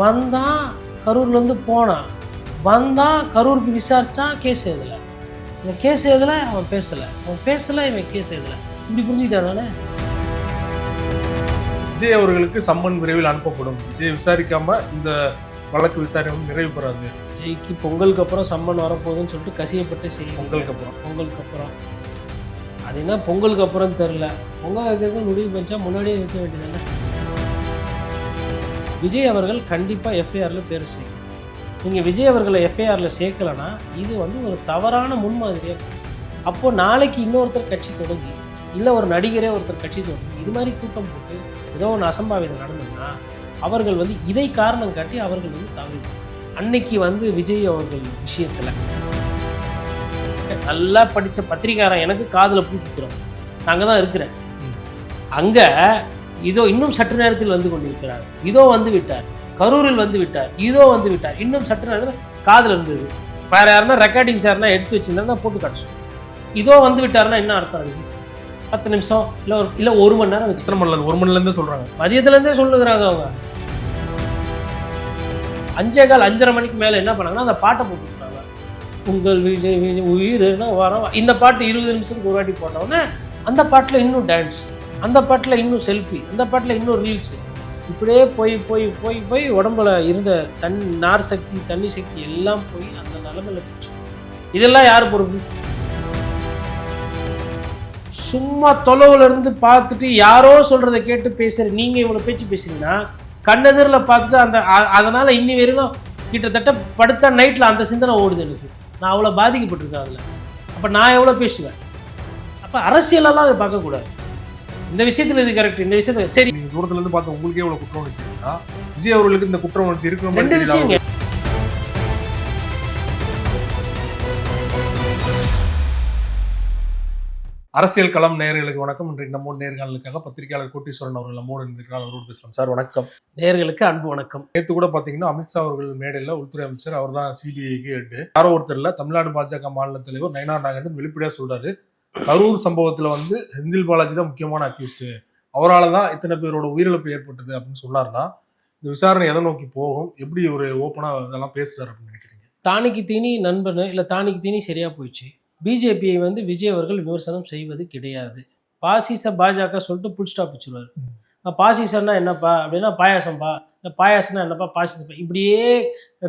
வந்தான் கரூர்லேருந்து போனான், வந்தான் கரூருக்கு விசாரித்தான், கேஸ் எழுதலை. இவன் கேஸ் எழுதலை, அவன் பேசலை, அவன் பேசலை, இவன் கேஸ் எழுதலை. இப்படி புரிஞ்சுக்கிட்டான் நானே. விஜய் அவர்களுக்கு சம்மன் விரைவில் அனுப்பப்படும். விஜய் விசாரிக்காம இந்த வழக்கு விசாரணை நிறைவு பெறாது. விஜய்க்கு பொங்கலுக்கு அப்புறம் சம்மன் வரப்போகுதுன்னு சொல்லிட்டு கசியப்பட்டு செய்யும். பொங்கலுக்கு அப்புறம் அது என்ன பொங்கலுக்கு அப்புறம் தெரில. பொங்கல் வைக்கிறது முடிவு பண்ணிச்சா முன்னாடியே வைக்க வேண்டியதானே. விஜய் அவர்கள் கண்டிப்பாக எஃப்ஐஆரில் பேர் செய்யும். நீங்கள் விஜய் அவர்களை எஃப்ஐஆரில் சேர்க்கலைன்னா இது ஒரு தவறான முன்மாதிரியாக இருக்கும். அப்போது நாளைக்கு இன்னொருத்தர் கட்சி தொடங்கி, இல்லை ஒரு நடிகரே ஒருத்தர் கட்சி தொடங்கி இது மாதிரி கூட்டம் போட்டு ஏதோ ஒன்று அசம்பாவிதம் நடந்ததுன்னா அவர்கள் இதை காரணம் காட்டி அவர்கள் தவறு. அன்னைக்கு விஜய் அவர்கள் விஷயத்தில் நல்லா படித்த பத்திரிகாரன் எனக்கு காதில் பூ சுற்றுறோம். நாங்கள் தான் இருக்கிறேன் அங்கே. இதோ இன்னும் சற்று நேரத்தில் வந்து கொண்டிருக்கிறார், இதோ வந்து விட்டார், கரூரில் வந்து விட்டார், இதோ வந்து விட்டார், இன்னும் சற்று நேரத்தில் காதில் இருந்தது. வேறு யாருன்னா ரெக்கார்டிங் சார்னா எடுத்து வச்சுருந்தா போட்டு காட்டுச்சோம். இதோ வந்து விட்டார்னா என்ன அர்த்தம்? அதுக்கு 10 நிமிஷம் இல்லை 1 மணி நேரம் வச்சு 1 மணிலேருந்தே சொல்கிறாங்க, மதியத்துலேருந்தே சொல்லுகிறாங்க. அவங்க 5:15 5:30 மணிக்கு மேலே என்ன பண்ணாங்கன்னா அந்த பாட்டை போட்டுருக்காங்க. உங்கள் விஜய் விஜய் உயிர்னா வரோம். இந்த பாட்டு 20 நிமிஷத்துக்கு ஒரு வாட்டி போட்டோன்னே அந்த பாட்டில் இன்னும் டான்ஸ், அந்த பாட்டில் இன்னும் செல்ஃபி, அந்த பாட்டில் இன்னும் ரீல்ஸு, இப்படியே போய் போய் போய் போய் உடம்புல இருந்த நார் சக்தி தண்ணி சக்தி எல்லாம் போய் அந்த நிலைமையில் போச்சு. இதெல்லாம் யார் பொறுப்பு? சும்மா தொலைவுலேருந்து பார்த்துட்டு யாரோ சொல்கிறத கேட்டு பேசுகிற நீங்கள் இவ்வளோ பேச்சு பேசுகிறீங்கன்னா கண்ணெதிரில் பார்த்துட்டு அதனால் இன்னி வரையிலும் கிட்டத்தட்ட படுத்த நைட்டில் அந்த சிந்தனை ஓடுது எனக்கு. நான் அவ்வளோ பாதிக்கப்பட்டிருக்கேன் அதில். அப்போ நான் எவ்வளோ பேசுவேன்? அப்போ அரசியலெல்லாம் அதை பார்க்கக்கூடாது. இந்த விஷயத்தில் இது கரெக்ட், இந்த விஷயத்தில் சரி. நீங்கள் தூரத்துலேருந்து பார்த்து உங்களுக்கே எவ்வளோ குற்றம் உணர்ச்சிங்கன்னா விஜய் அவர்களுக்கு இந்த குற்றம் உணர்ச்சி இருக்கிற 2 விஷயங்க. அரசியல் களம் நேயர்களுக்கு வணக்கம். இன்றைக்கு நம்மோட நேர்காணலுக்காக பத்திரிகையாளர் கோட்டீஸ்வரன் அவர்கள் நம்மோடு இருந்திருக்கிறார். அவரோடு பேசலாம். சார் வணக்கம். நேயர்களுக்கு அன்பு வணக்கம். நேற்று கூட பார்த்தீங்கன்னா அமித்ஷா அவர்கள் மேடையில் உள்துறை அமைச்சர், அவர் தான் சிபிஐக்கு ஹெட், யாரோ ஒருத்தர்ல தமிழ்நாடு பாஜக மாநில தலைவர் நயினார் நாகேந்திரன் வெளிப்படையாக சொல்றாரு, கரூர் சம்பவத்தில் செந்தில் பாலாஜி தான் முக்கியமான அக்யூஸ்டு, அவரால் தான் இத்தனை பேரோட உயிரிழப்பு ஏற்பட்டது அப்படின்னு சொன்னார்னா இந்த விசாரணை எதை நோக்கி போகும்? எப்படி ஒரு ஓப்பனாக இதெல்லாம் பேசுறாரு அப்படின்னு நினைக்கிறீங்க? தானிக்கு தீனி நண்பனு இல்லை தானிக்கு தீனி சரியாக போயிடுச்சு. பிஜேபியை விஜய் அவர்கள் விமர்சனம் செய்வது கிடையாது. பாசிச பாஜக சொல்லிட்டு புல் ஸ்டாப் வச்சுருவார். பாசிசம்னா என்னப்பா அப்படின்னா பாயாசம்பா, பாயாசம்னா என்னப்பா பாசிசப்பா, இப்படியே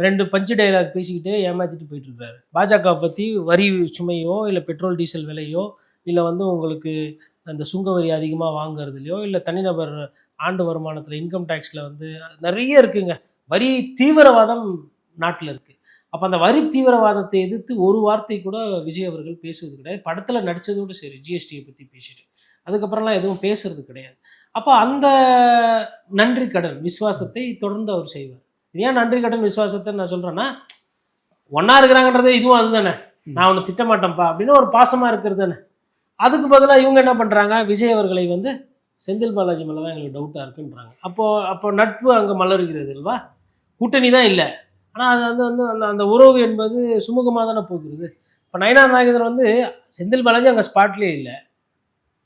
2 பஞ்சு டைலாக் பேசிக்கிட்டே ஏமாற்றிட்டு போயிட்டு இருக்காரு. பாஜக பற்றி வரி சுமையோ இல்லை பெட்ரோல் டீசல் விலையோ இல்லை உங்களுக்கு அந்த சுங்க வரி அதிகமாக வாங்குறதுலையோ இல்லை தனிநபர் ஆண்டு வருமானத்தில் இன்கம் டேக்ஸில் நிறைய இருக்குங்க. வரி தீவிரவாதம் நாட்டில் இருக்குது. அப்போ அந்த வரி தீவிரவாதத்தை எதிர்த்து ஒரு வார்த்தை கூட விஜய் அவர்கள் பேசுவது கிடையாது. படத்தில் நடித்ததோடு சரி, ஜிஎஸ்டியை பற்றி பேசிட்டு அதுக்கப்புறம்லாம் எதுவும் பேசுறது கிடையாது. அப்போ அந்த நன்றி கடன் விசுவாசத்தை தொடர்ந்து அவர் செய்வார். இது ஏன் நன்றி கடன் விசுவாசத்தை நான் சொல்கிறேன்னா, ஒன்றா இருக்கிறாங்கன்றது இதுவும் அதுதானே. நான் ஒன்று திட்டமாட்டேன்ப்பா அப்படின்னு ஒரு பாசமாக இருக்கிறது தானே. அதுக்கு பதிலாக இவங்க என்ன பண்ணுறாங்க, விஜய் அவர்களை செந்தில் பாலாஜி மேலே தான் எங்களுக்கு டவுட்டாக இருக்குன்றாங்க. அப்போ நட்பு அங்கே மலர்கிறது இல்லவா? கூட்டணி தான் இல்லை, ஆனால் அது அந்த உறவு என்பது சுமூகமாக தானே போகிறது. இப்போ நயினார் நாகேந்திரன் செந்தில் பாலாஜி அங்கே ஸ்பாட்லேயே இல்லை.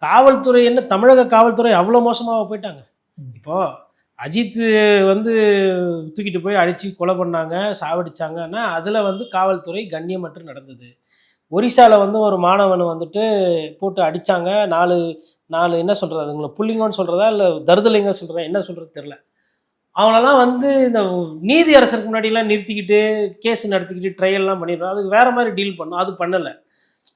காவல்துறை என்ன, தமிழக காவல்துறை அவ்வளோ மோசமாக போயிட்டாங்க. இப்போது அஜித் தூக்கிட்டு போய் அடித்து கொலை பண்ணாங்க, சாவடிச்சாங்கன்னா அதில் காவல்துறை கண்ணியமற்று நடந்தது. ஒரிசாவில் ஒரு மாணவன் போட்டு அடித்தாங்க. 4 என்ன சொல்கிறது, அதுங்களை புள்ளிங்கன்னு சொல்கிறதா இல்லை தருதலைங்க சொல்கிறதா என்ன சொல்கிறது தெரில. அவங்களெல்லாம் இந்த நீதி அரசருக்கு முன்னாடிலாம் நிறுத்திக்கிட்டு கேஸ் நடத்திக்கிட்டு ட்ரையல்லாம் பண்ணிடுறோம். அதுக்கு வேறு மாதிரி டீல் பண்ணோம், அது பண்ணலை.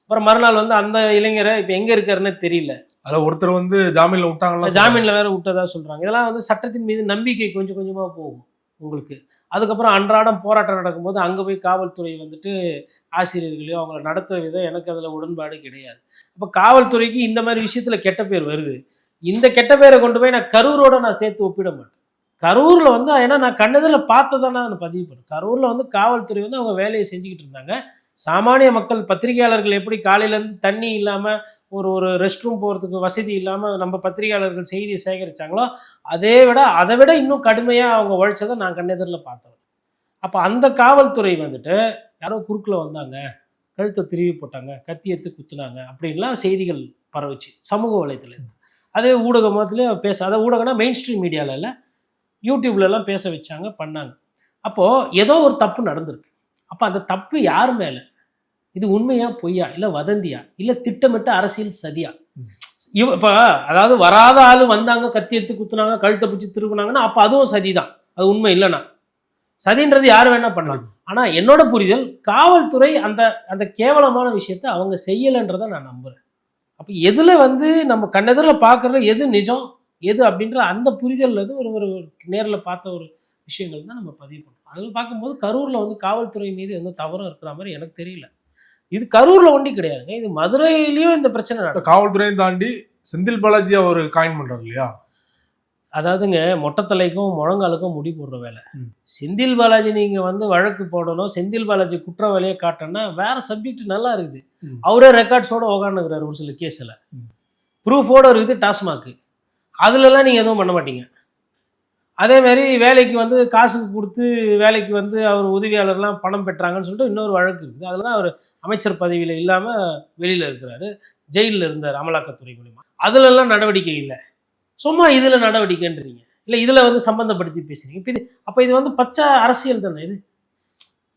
அப்புறம் மறுநாள் அந்த இளைஞரை இப்போ எங்கே இருக்காருன்னு தெரியல. அதில் ஒருத்தர் ஜாமீனில் விட்டாங்களா, ஜாமீனில் வேறு விட்டதா சொல்கிறாங்க. இதெல்லாம் சட்டத்தின் மீது நம்பிக்கை கொஞ்சம் கொஞ்சமாக போகும் உங்களுக்கு. அதுக்கப்புறம் அன்றாடம் போராட்டம் நடக்கும்போது அங்கே போய் காவல்துறை ஆசிரியர்களையோ அவங்கள நடத்துகிற விதம் எனக்கு அதில் உடன்பாடு கிடையாது. அப்போ காவல்துறைக்கு இந்த மாதிரி விஷயத்தில் கெட்ட பேர் வருது. இந்த கெட்ட பேரை கொண்டு போய் நான் கரூரோடு நான் சேர்த்து ஒப்பிட மாட்டேன். கரூரில் ஏன்னா நான் கண்ணதில் பார்த்ததானே நான் பதிவு பண்ணேன். கரூரில் காவல்துறை அவங்க வேலையை செஞ்சுக்கிட்டு இருந்தாங்க. சாமானிய மக்கள், பத்திரிகையாளர்கள் எப்படி காலையிலேருந்து தண்ணி இல்லாமல் ஒரு ரெஸ்ட் ரூம் போகிறதுக்கு வசதி இல்லாமல் நம்ம பத்திரிகையாளர்கள் செய்தியை சேகரித்தாங்களோ அதை விட இன்னும் கடுமையாக அவங்க உழைச்சதை நான் கண்ணெதிரில் பார்த்தேன். அப்போ அந்த காவல்துறை யாரோ குறுக்கில் வந்தாங்க, கழுத்தை திருவி போட்டாங்க, கத்தி எடுத்து குத்துனாங்க அப்படின்லாம் செய்திகள் பரவுச்சு சமூக வலைத்தளத்தில். அதே ஊடகத்துலேயே அதை ஊடகம்னா மெயின் ஸ்ட்ரீம் மீடியாவில் இல்லை, யூடியூப்லலாம் பேச வச்சாங்க, பண்ணாங்க. அப்போது ஏதோ ஒரு தப்பு நடந்திருக்கு. அப்போ அந்த தப்பு யார் மேலே? இது உண்மையா பொய்யா, இல்லை வதந்தியா, இல்லை திட்டமிட்ட அரசியல் சதியா? இப்போ அதாவது வராத ஆள் வந்தாங்க, கத்தி எடுத்து குத்துனாங்க, கழுத்தை பிடிச்சி திருக்குனாங்கன்னா அப்போ அதுவும் சதி தான். அது உண்மை இல்லைன்னா. சதின்றது யார் வேணா பண்ணலாம். ஆனால் என்னோட புரிதல், காவல்துறை அந்த அந்த கேவலமான விஷயத்தை அவங்க செய்யலைன்றதை நான் நம்புகிறேன். அப்போ எதில் வந்து நம்ம கண்ணெதிரில் பார்க்குறதுல எது நிஜம் எது அப்படின்ற அந்த புரிதல் வந்து ஒரு ஒரு நேரில் பார்த்த ஒரு விஷயங்கள் தான் நம்ம பதிவு பண்ணோம். அதில் பார்க்கும்போது கரூரில் வந்து காவல்துறை மீது எந்த தவறும் இருக்கிற மாதிரி எனக்கு தெரியல. இது கரூரில் ஒண்டி கிடையாதுங்க, இது மதுரையிலையும் இந்த பிரச்சனை நடக்கும். காவல்துறையும் தாண்டி செந்தில் பாலாஜி அவர் காயின் பண்றாரு இல்லையா? அதாவதுங்க, மொட்டைத்தலைக்கும் முழங்காலுக்கும் முடி போடுற வேலை. செந்தில் பாலாஜி நீங்கள் வந்து வழக்கு போடணும், செந்தில் பாலாஜி குற்றவாளியை காட்டணும்னா வேற சப்ஜெக்ட் நல்லா இருக்குது. அவரே ரெக்கார்ட்ஸோட உக்காந்துக்கிறாரு ஒரு சில கேஸில், ப்ரூஃபோட இருக்குது. டாஸ்மாக்கு அதுலலாம் நீங்கள் எதுவும் பண்ண மாட்டீங்க. அதே மாதிரி வேலைக்கு வந்து காசுக்கு கொடுத்து வேலைக்கு வந்து அவர் உதவியாளர்லாம் பணம் பெற்றாங்கன்னு சொல்லிட்டு இன்னொரு வழக்கு இருக்குது. அதில் தான் அவர் அமைச்சர் பதவியில் இல்லாமல் வெளியில் இருக்கிறாரு, ஜெயிலில் இருந்தார் அமலாக்கத்துறை மூலிமா. அதிலெல்லாம் நடவடிக்கை இல்லை. சும்மா இதில் நடவடிக்கைன்றீங்க, இல்லை இதில் வந்து சம்மந்தப்படுத்தி பேசுகிறீங்க. இப்போ இது அப்போ இது வந்து பச்சை அரசியல் தானே இது.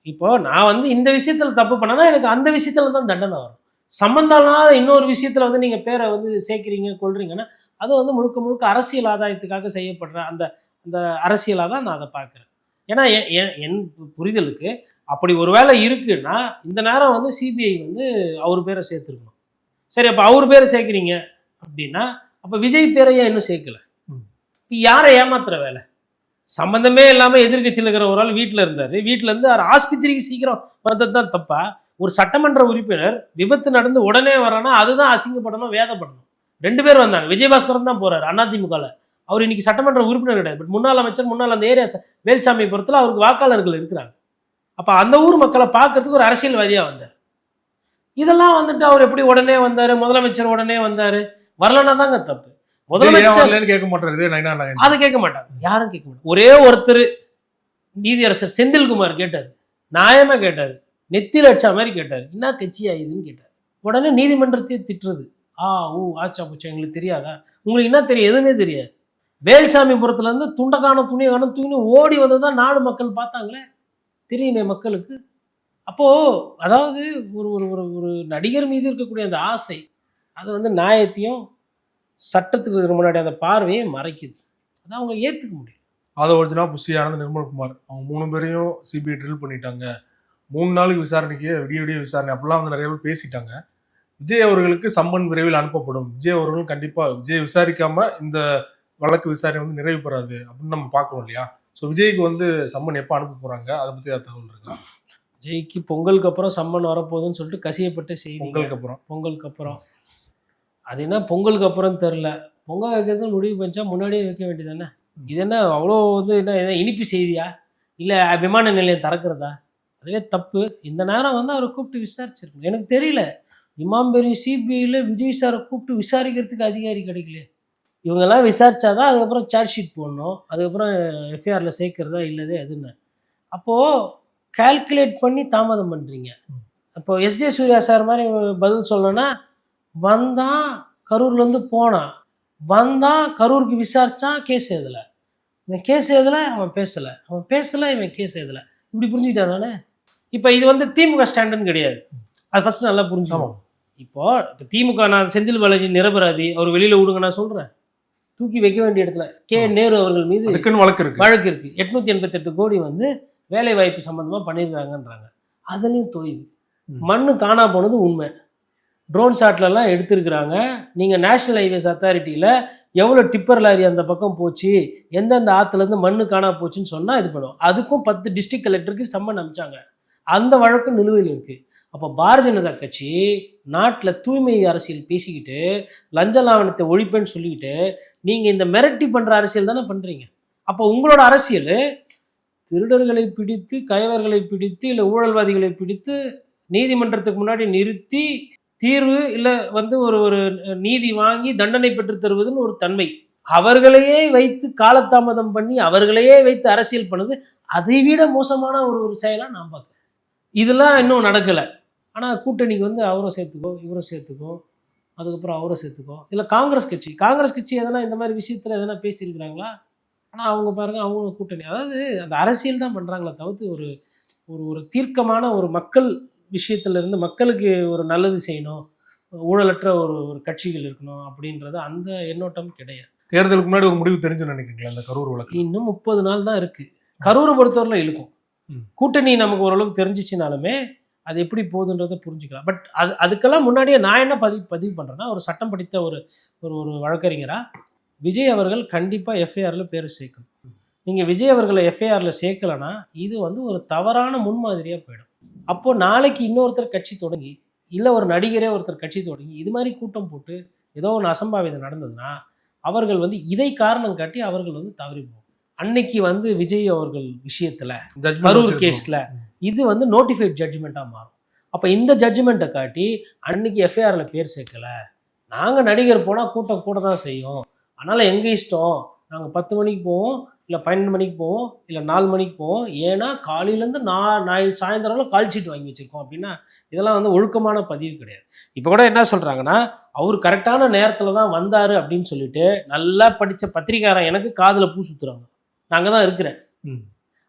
இப்போது நான் வந்து இந்த விஷயத்தில் தப்பு பண்ணேன்னா எனக்கு அந்த விஷயத்தில் தான் தண்டனை வரும். சம்மந்தம்னால இன்னொரு விஷயத்தில் வந்து நீங்கள் பேரை வந்து சேர்க்குறீங்க, கொள்றீங்கன்னா அது வந்து முழுக்க முழுக்க அரசியல் ஆதாயத்துக்காக செய்யப்படுற அந்த அந்த அரசியலாக தான் நான் அதை பார்க்குறேன். ஏன்னா என் புரிதலுக்கு அப்படி ஒரு வேளை இருக்குன்னா இந்த நேரம் வந்து சிபிஐ வந்து அவர் பேரை சேர்த்துருக்கணும். சரி, அப்போ அவர் பேரை சேர்க்குறீங்க அப்படின்னா அப்போ விஜய் பேரையே இன்னும் சேர்க்கல. இப்போ யாரை ஏமாத்துற வேலை? சம்மந்தமே இல்லாமல் எதிர்கட்சியில் இருக்கிற ஒரு ஆள் வீட்டில் இருந்தார், வீட்டிலேருந்து அவர் ஆஸ்பத்திரிக்கு சீக்கிரம் வந்தது தான் தப்பா? ஒரு சட்டமன்ற உறுப்பினர் விபத்து நடந்து உடனே வரானா அதுதான் அசிங்கப்படணும், வேதப்படணும். 2 பேர் வந்தாங்க, விஜயபாஸ்கரன் தான் போறாரு அதிமுகவில். அவர் இன்னைக்கு சட்டமன்ற உறுப்பினர் கிடையாது, பட் முன்னாள் அமைச்சர், முன்னாள் அந்த ஏரியா வேல்சாமிபுரத்தில் அவருக்கு வாக்காளர்கள் இருக்கிறாங்க. அப்போ அந்த ஊர் மக்களை பார்க்கறதுக்கு ஒரு அரசியல்வாதியாக வந்தார். இதெல்லாம் வந்துட்டு அவர் எப்படி உடனே வந்தார், முதலமைச்சர் உடனே வந்தார், வரலன்னா தாங்க தப்பு. முதலமைச்சர் கேட்க மாட்டாரு, அது கேட்க மாட்டாங்க, யாரும் கேட்க மாட்டாங்க. ஒரே ஒருத்தர் நீதியரசர் செந்தில்குமார் கேட்டார், நியாயமா கேட்டார், நெத்தியில் அடிச்சா மாதிரி கேட்டார், என்ன கட்சி ஆயுதுன்னு கேட்டார். உடனே நீதிமன்றத்தையே திட்டுறது. ஆச்சா பூச்சா, எங்களுக்கு தெரியாதா? உங்களுக்கு என்ன தெரியும்? எதுவுமே தெரியாது. வேல்சாமிபுரத்துலேருந்து துண்டக்கான துணியை காணும் தூக்கி ஓடி வந்தது தான் நாடு மக்கள் பார்த்தாங்களே, தெரியுமே மக்களுக்கு. அப்போது அதாவது ஒரு ஒரு ஒரு ஒரு நடிகர் மீது இருக்கக்கூடிய அந்த ஆசை அது வந்து நியாயத்தையும் சட்டத்துக்கு இருக்கிற முன்னாடி அந்த பார்வையை மறைக்குது. அதான் அவங்க ஏற்றுக்க முடியும். அதை ஒரிஜினா புஷி ஆனந்த், நிர்மல்குமார் அவங்க 3 பேரையும் சிபிஐ ட்ரில் பண்ணிட்டாங்க. 3 நாளுக்கு விசாரணைக்கு விடிய விசாரணை அப்படிலாம் வந்து நிறைய பேர் பேசிட்டாங்க. விஜய் அவர்களுக்கு சம்மன் விரைவில் அனுப்பப்படும், விஜய் அவர்களும் கண்டிப்பாக விஜய் விசாரிக்காம இந்த வழக்கு விசாரணை வந்து நிறைவு பெறாது அப்படின்னு நம்ம பார்க்கணும் இல்லையா? ஸோ விஜய்க்கு வந்து சம்மன் எப்போ அனுப்ப போகிறாங்க, அதை பற்றி தகவல் இருக்கா? விஜய்க்கு பொங்கலுக்கு அப்புறம் சம்மன் வரப்போகுதுன்னு சொல்லிட்டு கசியப்பட்ட செய்தி. பொங்கலுக்கு அப்புறம் அது என்ன பொங்கலுக்கு அப்புறம் தெரில, பொங்கல் வைக்கிறது முடிவு பண்ணிச்சா முன்னாடியே வைக்க வேண்டியதானே? இது என்ன அவ்வளோ வந்து என்ன இனிப்பு செய்தியா, இல்லை விமான நிலையம் திறக்கிறதா? அதுவே தப்பு. இந்த நேரம் வந்து அவரை கூப்பிட்டு விசாரிச்சிருக்கணும். எனக்கு தெரியல, இமாம் பெரிய சிபிஐயில் விஜய் சாரை கூப்பிட்டு விசாரிக்கிறதுக்கு அதிகாரி கிடைக்கல. இவங்கெல்லாம் விசாரிச்சாதான் அதுக்கப்புறம் சார்ஜ் ஷீட் போடணும், அதுக்கப்புறம் எஃப்ஐஆரில் சேர்க்கிறதா இல்லதே எதுன்னு. அப்போது கால்குலேட் பண்ணி தாமதம் பண்ணுறீங்க. அப்போ எஸ்ஜே சூர்யா சார் மாதிரி பதில் சொல்லணும்னா, வந்தான் கரூர்லேருந்து போனான், வந்தான் கரூருக்கு விசாரித்தான், கேஸ் எழுதலை, இவன் கேஸ் எழுதலை, அவன் பேசலை, அவன் பேசலை, இவன் கேஸ் எழுதலை, இப்படி புரிஞ்சுக்கிட்டான் நானே. இப்போ இது வந்து திமுக ஸ்டாண்டுன்னு கிடையாது, அது ஃபஸ்ட்டு நல்லா புரிஞ்சுக்கணும். இப்போ திமுக நான் செந்தில் பாலாஜி நிரபராதி, அவர் வெளியில் விடுங்க நான் சொல்கிறேன், தூக்கி வைக்க வேண்டிய இடத்துல நேரு அவர்கள் மீது வழக்கு இருக்குது. 888 கோடி வந்து வேலை வாய்ப்பு சம்மந்தமாக பண்ணியிருக்காங்கன்றாங்க. அதுலேயும் தொய்வு, மண்ணு காணா போனது உண்மை. ட்ரோன் ஷாட்லலாம் எடுத்திருக்கிறாங்க. நீங்கள் நேஷ்னல் ஹைவேஸ் அத்தாரிட்டியில் எவ்வளோ டிப்பர் லாரி அந்த பக்கம் போச்சு, எந்தெந்த ஆற்றுலேருந்து மண்ணு காணா போச்சுன்னு சொன்னால் இது பண்ணுவோம். அதுக்கும் 10 டிஸ்ட்ரிக்ட் கலெக்டருக்கு சம்மன் அனுப்பிச்சாங்க, அந்த வழக்கு நிலுவையில் இருக்குது. அப்போ பாரதிய ஜனதா கட்சி நாட்டில் தூய்மை அரசியல் பேசிக்கிட்டு லஞ்ச லாவணத்தை ஒழிப்பேன்னு சொல்லிக்கிட்டு நீங்கள் இந்த மிரட்டி பண்ணுற அரசியல் தானே பண்ணுறீங்க. அப்போ உங்களோட அரசியல் திருடர்களை பிடித்து, கயவர்களை பிடித்து, இல்லை ஊழல்வாதிகளை பிடித்து நீதிமன்றத்துக்கு முன்னாடி நிறுத்தி தீர்வு இல்லை வந்து ஒரு ஒரு நீதி வாங்கி தண்டனை பெற்று தருவதுன்னு ஒரு தன்மை, அவர்களையே வைத்து காலதாமதம் பண்ணி அவர்களையே வைத்து அரசியல் பண்ணுது. அதை விட மோசமான ஒரு செயலாக நான் பார்க்குறேன். இதெல்லாம் இன்னும் நடக்கலை. ஆனால் கூட்டணிக்கு வந்து அவரை சேர்த்துக்கோ, இவரை சேர்த்துக்கோ, அதுக்கப்புறம் அவரை சேர்த்துக்கோ. இல்லை காங்கிரஸ் கட்சி எதனா இந்த மாதிரி விஷயத்தில் எதனா பேசியிருக்கிறாங்களா? ஆனால் அவங்க பாருங்கள் அவங்க கூட்டணி, அதாவது அந்த அரசியல் தான் பண்ணுறாங்களே தவிர்த்து ஒரு ஒரு ஒரு தீர்க்கமான ஒரு மக்கள் விஷயத்துலேருந்து மக்களுக்கு ஒரு நல்லது செய்யணும், ஊழலற்ற ஒரு ஒரு கட்சிகள் இருக்கணும் அப்படின்றது அந்த எண்ணோட்டம் கிடையாது. தேர்தலுக்கு முன்னாடி ஒரு முடிவு தெரிஞ்சுன்னு நினைக்கிறீங்களா இந்த கரூர் வழக்கு? இன்னும் 30 நாள் தான் இருக்குது. கரூரை பொறுத்தவரையில் இழுக்கும். ம். கூட்டணி நமக்கு ஓரளவுக்கு தெரிஞ்சிச்சுனாலுமே அது எப்படி போகுதுன்றதை புரிஞ்சுக்கலாம். பட் அதுக்கெல்லாம் முன்னாடியே நான் என்ன பதிவு பண்ணுறேன்னா, ஒரு சட்டம் படித்த ஒரு ஒரு ஒரு வழக்கறிஞராக விஜய் அவர்கள் கண்டிப்பாக எஃப்ஐஆரில் பேர் சேர்க்கணும். நீங்கள் விஜய் அவர்களை எஃப்ஐஆரில் சேர்க்கலைன்னா இது வந்து ஒரு தவறான முன்மாதிரியாக போயிடும். அப்போது நாளைக்கு இன்னொருத்தர் கட்சி தொடங்கி, இல்லை ஒரு நடிகரே ஒருத்தர் கட்சி தொடங்கி இது மாதிரி கூட்டம் போட்டு ஏதோ ஒன்று அசம்பாவிதம் நடந்ததுன்னா அவர்கள் வந்து இதை காரணம் காட்டி அவர்கள் வந்து தவறி போகும். அன்னைக்கு வந்து விஜய் அவர்கள் விஷயத்தில் கரூர் கேஸில் இது வந்து நோட்டிஃபைட் ஜட்ஜ்மெண்ட்டாக மாறும். அப்போ இந்த ஜட்ஜ்மெண்ட்டை காட்டி அன்னைக்கு எஃப்ஐஆரில் பேர் சேர்க்கலை, நாங்கள் நடிகர் போனால் கூட்டம் கூட தான் செய்யும், அதனால் எங்கள் இஷ்டம், நாங்கள் 10 மணிக்கு போவோம், இல்லை 12 மணிக்கு போவோம், இல்லை 4 மணிக்கு போவோம், ஏன்னா காலையிலேருந்து நான் சாயந்தரம்லாம் கால் சீட் வாங்கி வச்சுருக்கோம் அப்படின்னா இதெல்லாம் வந்து ஒழுக்கமான பதிவு கிடையாது. இப்போ கூட என்ன சொல்கிறாங்கன்னா, அவர் கரெக்டான நேரத்தில் தான் வந்தார் அப்படின்னு சொல்லிட்டு நல்லா படித்த பத்திரிக்காரன் எனக்கு காதில் பூ சுற்றுறாங்க. நாங்கள் தான் இருக்கிறேன்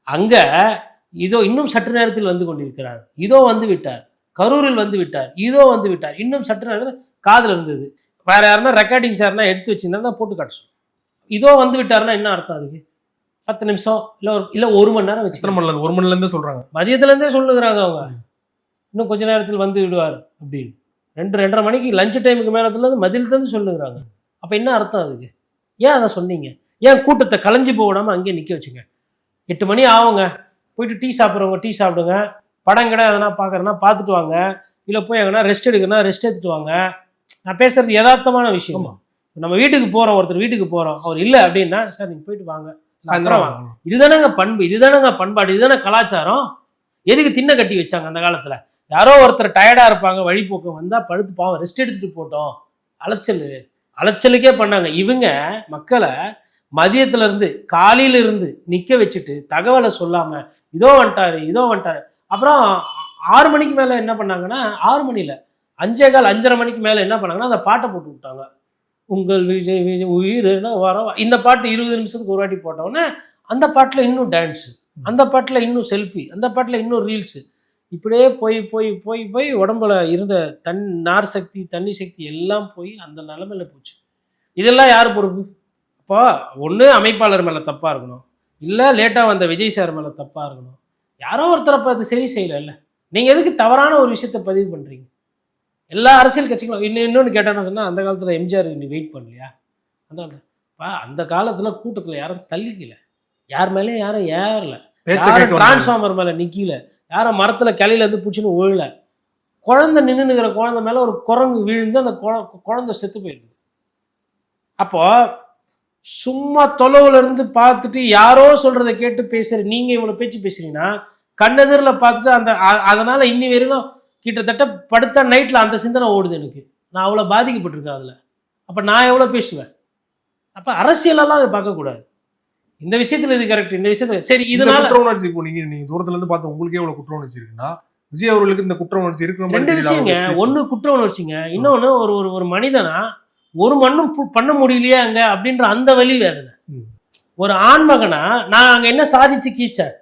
அங்கே, இதோ இன்னும் சற்று நேரத்தில் வந்து கொண்டிருக்கிறார், இதோ வந்து விட்டார், கரூரில் வந்து விட்டார், இதோ வந்து விட்டார், இன்னும் சற்று நேரத்தில் காதில் இருந்தது. வேறு யாருன்னா ரெக்கார்டிங் சார்னா எடுத்து வச்சுருந்தா போட்டு காட்ட சொல்லுவோம். இதோ வந்து விட்டாருன்னா என்ன அர்த்தம்? அதுக்கு 10 நிமிஷம் இல்லை 1 மணி நேரம் வச்சு 1 மணிலேருந்தே சொல்கிறாங்க, மதியத்துலேருந்தே சொல்லுகிறாங்க அவங்க, இன்னும் கொஞ்ச நேரத்தில் வந்து விடுவார் அப்படின்னு. 2-2:30 மணிக்கு லஞ்ச் டைமுக்கு மேலத்துலேருந்து மதியத்துலேருந்து சொல்லுகிறாங்க. அப்போ என்ன அர்த்தம் அதுக்கு? ஏன் அதை சொன்னீங்க? ஏன் கூட்டத்தை கலைஞ்சி போடாமல் அங்கேயே நிற்க வச்சுங்க? 8 மணி ஆகுங்க, போயிட்டு டீ சாப்பிட்றவங்க டீ சாப்பிடுங்க, படம் கடை எதனா பார்க்குறேன்னா பார்த்துட்டு வாங்க, இல்லை போய் எங்கன்னா ரெஸ்ட் எடுக்கணும்னா ரெஸ்ட் எடுத்துட்டு வாங்க. நான் பேசுகிறது யதார்த்தமான விஷயம். நம்ம வீட்டுக்கு போகிறோம், ஒருத்தர் வீட்டுக்கு போகிறோம், அவர் இல்லை அப்படின்னா சார் நீங்கள் போயிட்டு வாங்க, இதுதானங்க பண்பு, இதுதானங்க பண்பாடு, இதுதானே கலாச்சாரம். எதுக்கு திண்ணை கட்டி வச்சாங்க அந்த காலத்தில்? யாரோ ஒருத்தர் டயர்டாக இருப்பாங்க, வழிபோக்கம் வந்தால் படுத்து பாவம் ரெஸ்ட் எடுத்துகிட்டு போட்டோம், அலைச்சலுக்கே பண்ணாங்க. இவங்க மக்களை மதியத்துலேருந்து காலையிலிருந்து நிற்க வச்சுட்டு தகவலை சொல்லாமல் இதோ வந்துட்டாரு. அப்புறம் 6 மணிக்கு மேலே என்ன பண்ணாங்கன்னா, 6 மணியில் 5:15 5:30 மணிக்கு மேலே என்ன பண்ணாங்கன்னா அந்த பாட்டை போட்டு விட்டாங்க. உங்கள் விஜய் விஜய் உயிர்னா வரவா, இந்த பாட்டு 20 நிமிஷத்துக்கு ஒரு வாட்டி போட்டோன்னே அந்த பாட்டில் இன்னும் டான்ஸு, அந்த பாட்டில் இன்னும் செல்ஃபி, அந்த பாட்டில் இன்னும் ரீல்ஸு, இப்படியே போய் போய் போய் போய் உடம்புல இருந்த நார் சக்தி தண்ணி சக்தி எல்லாம் போய் அந்த நிலைமையில் போச்சு. இதெல்லாம் யார் பொறுப்பு? அப்போ ஒன்று அமைப்பாளர் மேலே தப்பாக இருக்கணும், இல்லை லேட்டாக வந்த விஜய் சார் மேலே தப்பாக இருக்கணும். யாரோ ஒருத்தரப்போ அது சரி செய்யலை. நீங்கள் எதுக்கு தவறான ஒரு விஷயத்தை பதிவு பண்ணுறீங்க? எல்லா அரசியல் கட்சிகளும் இன்னொன்று கேட்டான்னு சொன்னால், அந்த காலத்தில் எம்ஜிஆர் நீ வெயிட் பண்ணலையா? அந்த காலத்தில் கூட்டத்தில் யாரும் தள்ளிக்கல, யார் மேலேயும் யாரும் ஏறல, யாரும் டிரான்ஸ்ஃபார்மர் மேலே நிற்கல, யாரும் மரத்தில் கிளையிலேருந்து பிடிச்சின்னு ஒழல. குழந்தை நின்றுங்கிற குழந்தை மேலே ஒரு குரங்கு விழுந்து அந்த குழந்தை செத்து போயிருக்கு. அப்போ சும்மா தொலைவுல இருந்து பார்த்துட்டு யாரோ சொல்றதை கேட்டு பேசுற நீங்க இவ்வளவு பேச்சு பேசுறீங்கன்னா, கண்ணெதிரில் பார்த்துட்டு அதனால இன்னி வரையிலும் கிட்டத்தட்ட படுத்த நைட்ல அந்த சிந்தனை ஓடுது எனக்கு. நான் அவ்வளோ பாதிக்கப்பட்டிருக்கேன் அதில். அப்போ நான் எவ்வளோ பேசுவேன்? அப்போ அரசியலெல்லாம் அதை பார்க்கக்கூடாது. இந்த விஷயத்தில் இது கரெக்ட், இந்த விஷயத்தில் சரி. இதனால குற்ற உணர்ச்சி, இப்போ நீங்க தூரத்துல இருந்து பார்த்து உங்களுக்கே எவ்வளவு குற்ற உணர்ச்சி இருக்குன்னா, விஜய் அவர்களுக்கு இந்த குற்ற உணர்ச்சி இருக்கு. 2 விஷயங்க. ஒன்று குற்ற உணர்ச்சிங்க, இன்னொன்று ஒரு மனிதனா ஒரு மண்ணும் பண்ண முடியலையே அங்க அப்படின்ற அந்த வலி வேதனை. ஒரு ஆண்மகனா நான் அங்க என்ன சாதிச்சு கீச்சேன்,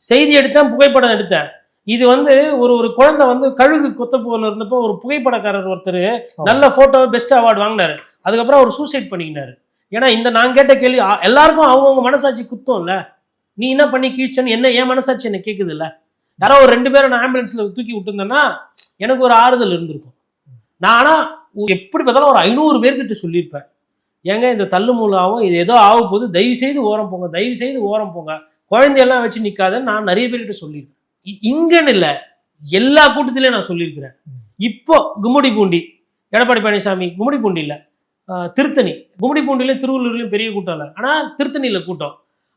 செய்தி எடுத்தேன், புகைப்படம் எடுத்தேன். இது வந்து ஒரு குழந்தை வந்து கழுகு கொத்தப்பூவில் இருந்தப்போ ஒரு புகைப்படக்காரர் ஒருத்தர் நல்ல போட்டோ பெஸ்ட் அவார்டு வாங்கினாரு. அதுக்கப்புறம் அவர் சூசைட் பண்ணிக்கினாரு. ஏன்னா இந்த நான் கேட்ட கேள்வி எல்லாருக்கும் அவங்கவுங்க மனசாட்சி குத்தம் இல்லை. நீ என்ன பண்ணி கீழ்ச்சன்னு என்ன என் மனசாட்சி என்ன கேட்குது இல்லை? யாரோ ஒரு 2 பேரை நான் ஆம்புலன்ஸில் தூக்கி விட்டுருந்தேன்னா எனக்கு ஒரு ஆறுதல் இருந்திருக்கும். நான் ஆனால் எப்படி பார்த்தாலும் ஒரு 500 பேர்கிட்ட சொல்லியிருப்பேன், ஏங்க இந்த தள்ளு மூலாவும் இது ஏதோ ஆக போது, தயவு செய்து ஓரம் போங்க, தயவு செய்து ஓரம் போங்க, குழந்தையெல்லாம் வச்சு நிற்காதுன்னு நான் நிறைய பேர்கிட்ட சொல்லியிருக்கேன். இங்கன்னு இல்லை, எல்லா கூட்டத்திலையும் நான் சொல்லியிருக்கிறேன். இப்போ கும்மிடிப்பூண்டி எடப்பாடி பழனிசாமி, கும்மிடிப்பூண்டி இல்லை திருத்தணி, கும்மிடிப்பூண்டிலையும் திருவள்ளூர்லையும் பெரிய கூட்டம் இல்லை, ஆனால் திருத்தணியில் கூட்டம்.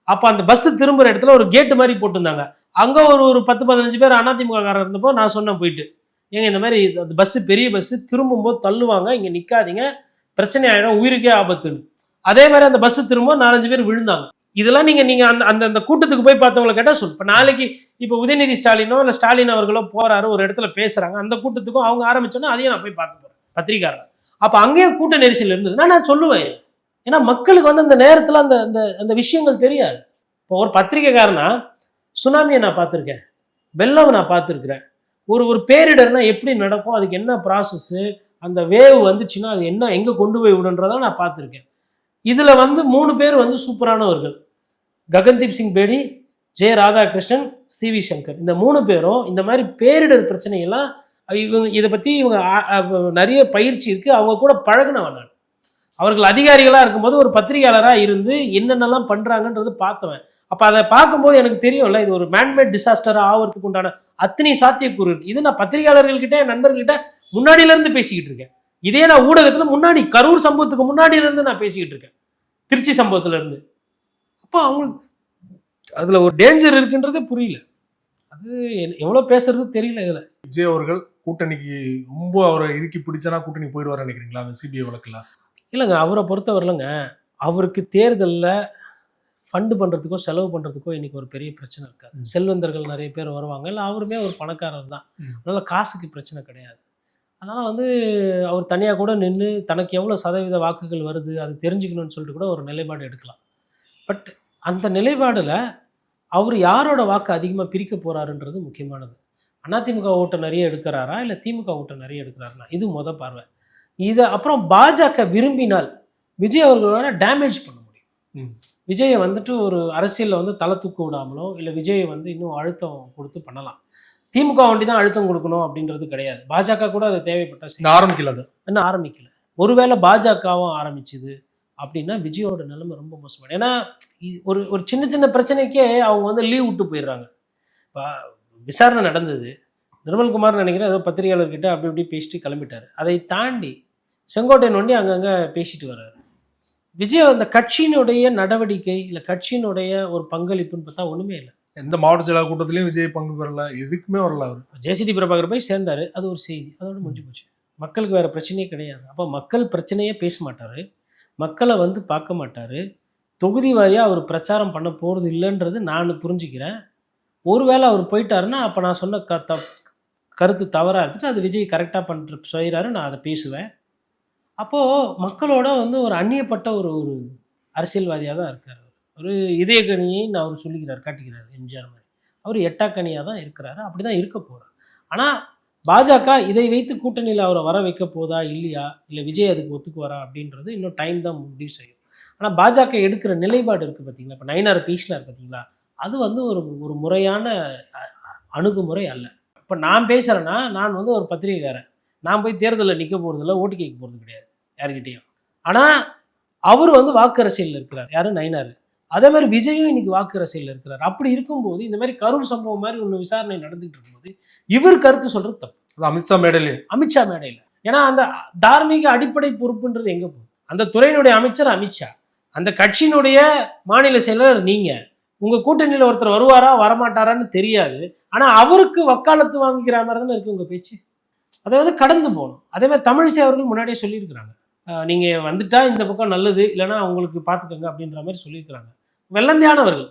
அப்போ அந்த பஸ்ஸு திரும்புகிற இடத்துல ஒரு கேட்டு மாதிரி போட்டிருந்தாங்க. அங்கே ஒரு 10-15 பேர் அதிமுக காரர் இருந்தப்போ நான் சொன்னேன் போயிட்டு, ஏங்க இந்த மாதிரி அந்த பஸ்ஸு பெரிய பஸ்ஸு திரும்பும்போது தள்ளுவாங்க, இங்கே நிற்காதீங்க, பிரச்சனை ஆகிடும், உயிருக்கே ஆபத்துன்னு. அதே மாதிரி அந்த பஸ்ஸு திரும்ப 4-5 பேர் விழுந்தாங்க. இதெல்லாம் நீங்கள் அந்த அந்த கூட்டத்துக்கு போய் பார்த்தவங்களை கேட்டால் சொல்லு. இப்போ நாளைக்கு இப்போ உதயநிதி ஸ்டாலினோ இல்லை ஸ்டாலின் அவர்களோ போகிறாரு, ஒரு இடத்துல பேசுகிறாங்க, அந்த கூட்டத்துக்கும் அவங்க ஆரம்பிச்சோன்னா அதையும் நான் போய் பார்க்க போகிறேன் பத்திரிக்காரர். அப்போ அங்கேயும் கூட்ட நெரிசல் இருந்ததுன்னா நான் சொல்லுவேன், ஏன்னா மக்களுக்கு வந்து அந்த நேரத்தில் அந்த அந்த அந்த விஷயங்கள் தெரியாது. இப்போ ஒரு பத்திரிக்கைக்காரனா சுனாமியை நான் பார்த்துருக்கேன், வெள்ளம் நான் பார்த்துருக்குறேன், ஒரு ஒரு பேரிடர்னா எப்படி நடக்கும், அதுக்கு என்ன ப்ராசஸ்ஸு, அந்த வேவ் வந்துச்சுன்னா அது என்ன எங்கே கொண்டு போய் விடுன்றதை நான் பார்த்துருக்கேன். இதில் வந்து 3 பேர் வந்து சூப்பரானவர்கள். ககன்தீப் சிங் பேடி, ஜெய ராதாகிருஷ்ணன், சி.வி. சங்கர். இந்த 3 பேரும் இந்த மாதிரி பேரிடர் பிரச்சனையெல்லாம் இவங்க இதை பற்றி இவங்க நிறைய பயிற்சி இருக்குது, அவங்க கூட பழகினவன் நான். அவர்கள் அதிகாரிகளாக இருக்கும்போது ஒரு பத்திரிகையாளராக இருந்து என்னென்னலாம் பண்ணுறாங்கன்றது பார்த்தவன். அப்போ அதை பார்க்கும்போது எனக்கு தெரியும்ல, இது ஒரு மேன்மேட் டிசாஸ்டராக ஆகிறதுக்கு உண்டான அத்தனை சாத்தியக்கூறு இருக்குது. இது நான் பத்திரிகையாளர்கள்கிட்ட என் நண்பர்கள்கிட்ட முன்னாடியிலேருந்து பேசிக்கிட்டு இருக்கேன். இதே நான் ஊடகத்தில் முன்னாடி கரூர் சம்பவத்துக்கு முன்னாடியிலேருந்து நான் பேசிக்கிட்டு இருக்கேன், திருச்சி சம்பவத்திலேருந்து. அப்போ அவங்களுக்கு அதில் ஒரு டேஞ்சர் இருக்குன்றதே புரியல. அது எவ்வளோ பேசுறது தெரியல. இதில் விஜய் அவர்கள் கூட்டணிக்கு ரொம்ப அவரை இறுக்கி பிடிச்சனா கூட்டணி போயிடுவார் நினைக்கிறீங்களா அந்த சிபிஐ வழக்கில்? இல்லைங்க, அவரை பொறுத்தவரையிலங்க அவருக்கு தேர்தலில் ஃபண்டு பண்ணுறதுக்கோ செலவு பண்ணுறதுக்கோ இன்றைக்கி ஒரு பெரிய பிரச்சனை இருக்காது. செல்வந்தர்கள் நிறைய பேர் வருவாங்க, இல்லை அவருமே ஒரு பணக்காரர் தான், அதனால் காசுக்கு பிரச்சனை கிடையாது. அதனால் வந்து அவர் தனியாக கூட நின்று தனக்கு எவ்வளோ சதவீத வாக்குகள் வருது அது தெரிஞ்சுக்கணும்னு சொல்லிட்டு கூட ஒரு நிலைப்பாடு எடுக்கலாம். பட் அந்த நிலைப்பாடில் அவர் யாரோட வாக்கு அதிகமாக பிரிக்க போகிறாருன்றது முக்கியமானது. அதிமுக ஓட்டை நிறைய எடுக்கிறாரா இல்லை திமுக ஓட்டை நிறைய எடுக்கிறாருனா, இது பார்வை. இதை அப்புறம் பாஜக விரும்பினால் விஜய் அவர்களோட டேமேஜ் பண்ண முடியும். விஜயை வந்துட்டு ஒரு அரசியலில் வந்து தலை தூக்க விடாமலோ இல்லை விஜயை வந்து இன்னும் அழுத்தம் கொடுத்து பண்ணலாம். திமுக வண்டி தான் அழுத்தம் கொடுக்கணும் அப்படின்றது கிடையாது. பாஜக கூட அது தேவைப்பட்ட ஆரம்பிக்கல, அது இன்னும் ஆரம்பிக்கல. ஒருவேளை பாஜகவும் ஆரம்பிச்சுது அப்படின்னா விஜயோட நிலைமை ரொம்ப மோசமான. ஏன்னா ஒரு ஒரு சின்ன சின்ன பிரச்சனைக்கே அவங்க வந்து லீவ் விட்டு போயிடுறாங்க. இப்போ விசாரணை நடந்தது, நிர்மல்குமார் நினைக்கிறேன் ஏதோ பத்திரிகையாளர்கிட்ட அப்படி இப்படி பேசிட்டு கிளம்பிட்டார். அதை தாண்டி செங்கோட்டையன் வண்டி அங்கங்கே பேசிட்டு வர்றாரு. விஜய் அந்த கட்சியினுடைய நடவடிக்கை இல்லை கட்சியினுடைய ஒரு பங்களிப்புன்னு பார்த்தா ஒன்றுமே இல்லை. எந்த மாவட்ட செயலாளர் கூட்டத்திலையும் விஜய் பங்கு பெறல, எதுக்குமே வரல. அவர் ஜேசிடி பிரபாகர் போய் சேர்ந்தார், அது ஒரு செய்தி, அதோட முடிஞ்சு போச்சு. மக்களுக்கு வேறு பிரச்சனையே கிடையாது. அப்போ மக்கள் பிரச்சனையே பேச மாட்டார், மக்களை வந்து பார்க்க மாட்டார், தொகுதி வாரியாக அவர் பிரச்சாரம் பண்ண போகிறது இல்லைன்றது நான் புரிஞ்சுக்கிறேன். ஒருவேளை அவர் போயிட்டாருன்னா அப்போ நான் சொன்ன கருத்து தவறாக எடுத்துட்டு அது விஜய் கரெக்டாக செய்கிறாரு, நான் அதை பேசுவேன். அப்போது மக்களோட வந்து ஒரு அந்நியப்பட்ட ஒரு ஒரு அரசியல்வாதியாக தான் இருக்கார். ஒரு இதயக்கனியை அவர் சொல்லிக்கிறார், காட்டிக்கிறார் எம்ஜிஆர் மாதிரி. அவர் எட்டாக்கனியாக தான் இருக்கிறாரு, அப்படி தான் இருக்க போகிறார். ஆனால் பாஜக இதை வைத்து கூட்டணியில் அவரை வர வைக்க போதா இல்லையா, இல்லை விஜய் அதுக்கு ஒத்துக்குவாரா அப்படின்றது இன்னும் டைம் தான் முடிவு செய்யும். ஆனால் பாஜக எடுக்கிற நிலைப்பாடு இருக்குது பார்த்தீங்களா, இப்போ நயினார் பேசினார் பார்த்தீங்களா, அது வந்து ஒரு ஒரு முறையான அணுகுமுறை அல்ல. இப்போ நான் பேசுகிறேன்னா நான் வந்து ஒரு பத்திரிகைக்காரன், நான் போய் தேர்தலில் நிற்க போகிறதில்ல, ஓட்டு கேட்க போகிறது கிடையாது யார்கிட்டையும். ஆனால் அவர் வந்து வாக்கு அரசியலில் இருக்கிறார், யாரும் நயினார். அதே மாதிரி விஜயும் இன்னைக்கு வாக்கு அரசியலில் இருக்கிறார். அப்படி இருக்கும்போது இந்த மாதிரி கரூர் சம்பவம் மாதிரி ஒன்று விசாரணை நடந்துகிட்டு இருக்கும்போது இவர் கருத்து சொல்கிறது தப்பு. அமித்ஷா மேடையில். ஏன்னா அந்த தார்மீக அடிப்படை பொறுப்புன்றது எங்கே போகுது? அந்த துறையினுடைய அமைச்சர் அமித்ஷா, அந்த கட்சியினுடைய மாநில செயலர் நீங்கள். உங்கள் கூட்டணியில் ஒருத்தர் வருவாரா வரமாட்டாரான்னு தெரியாது, ஆனால் அவருக்கு வக்காலத்து வாங்கிக்கிற மாதிரி தானே இருக்குது உங்கள் பேச்சு. அதை வந்து கடந்து போகணும். அதே மாதிரி தமிழிசை அவர்கள் முன்னாடியே சொல்லியிருக்கிறாங்க, நீங்கள் வந்துட்டா இந்த பக்கம் நல்லது, இல்லைனா அவங்களுக்கு பார்த்துக்கோங்க அப்படின்ற மாதிரி சொல்லியிருக்கிறாங்க. வெள்ளந்தியானவர்கள்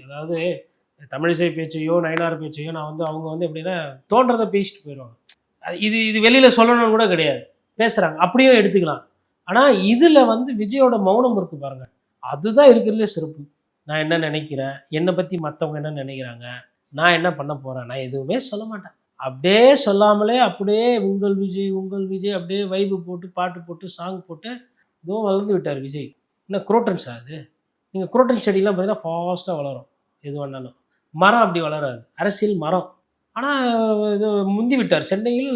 அதாவது தமிழிசை பேச்சையோ நயினார் பேச்சையோ நான் வந்து அவங்க வந்து எப்படின்னா தோன்றதை பேசிட்டு போயிடுவாங்க. இது வெளியில் சொல்லணும்னு கூட கிடையாது, பேசுகிறாங்க, அப்படியும் எடுத்துக்கலாம். ஆனால் இதில் வந்து விஜயோட மௌனம் இருக்குது பாருங்கள், அதுதான் இருக்கிறதுலே சிறப்பு. நான் என்ன நினைக்கிறேன், என்னை பற்றி மற்றவங்க என்ன நினைக்கிறாங்க, நான் என்ன பண்ண போகிறேன், நான் எதுவுமே சொல்ல மாட்டேன். அப்படியே சொல்லாமலே அப்படியே உங்கள் விஜய் அப்படியே வைப்பு போட்டு பாட்டு போட்டு சாங் போட்டு இதுவும் வளர்ந்து விட்டார் விஜய். இல்லை குரோட்டன்ஸா அது? நீங்கள் குரோட்டன் செடியெலாம் பார்த்தீங்கன்னா ஃபாஸ்ட்டாக வளரும், எது வேணாலும். மரம் அப்படி வளராது, அரசியல் மரம். ஆனால் இது முந்தி விட்டார். சென்னையில்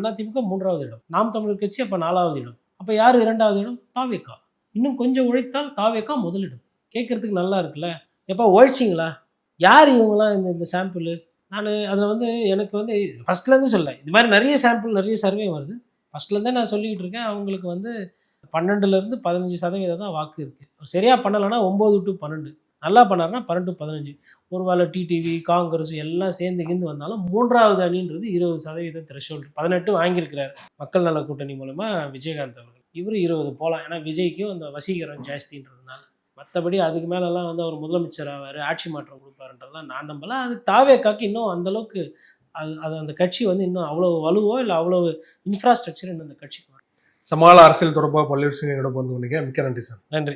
அதிமுக 3வது இடம், நாம் தமிழர் கட்சி அப்போ 4வது இடம். அப்போ யார் 2வது இடம்? தாவேகா. இன்னும் கொஞ்சம் உழைத்தால் தாவேகா முதலிடம். கேட்குறதுக்கு நல்லா இருக்குல்ல. எப்போ உழைச்சிங்களா? யார் இவங்களாம் இந்த சாம்பிள்? நான் அதில் வந்து எனக்கு வந்து ஃபஸ்ட்லேருந்து சொல்ல, இது மாதிரி நிறைய சாம்பிள் நிறைய சர்வே வருது. ஃபஸ்ட்லேருந்தே நான் சொல்லிக்கிட்டு இருக்கேன், அவங்களுக்கு வந்து 12% 15% தான் வாக்கு இருக்குது. சரியாக பண்ணலைன்னா 9 to 12, நல்லா பண்ணார்னா 12 to 15. ஒருவேளை டிடிவி காங்கிரஸ் எல்லாம் சேர்ந்து வந்தாலும் 3வது அணின்றது 20% த்ரெஷோல்டு. 18 வாங்கியிருக்கிறார் மக்கள் நல கூட்டணி மூலமாக விஜயகாந்த் அவர்கள். இவர் 20 போகலாம், ஏன்னா விஜய்க்கும் அந்த வசீகரம் ஜாஸ்தின்றதுனால. மற்றபடி அதுக்கு மேலெல்லாம் வந்து அவர் முதலமைச்சர் ஆவார், ஆட்சி மாற்றம் கொடுப்பாருன்றதுலாம் நான் நம்பல. அதுக்கு தாவேகாக்கு இன்னும் அந்தளவுக்கு அது அந்த கட்சி வந்து இன்னும் அவ்வளோ வலுவோ இல்லை அவ்வளோ இன்ஃப்ராஸ்ட்ரக்சர் இன்னும் அந்த கட்சிக்கு வரும். சமகால அரசியல் தொடர்பாக பல்வேறு விஷயங்களோட பகிர்ந்து கொண்டீங்க. மிக்க நன்றி சார். நன்றி.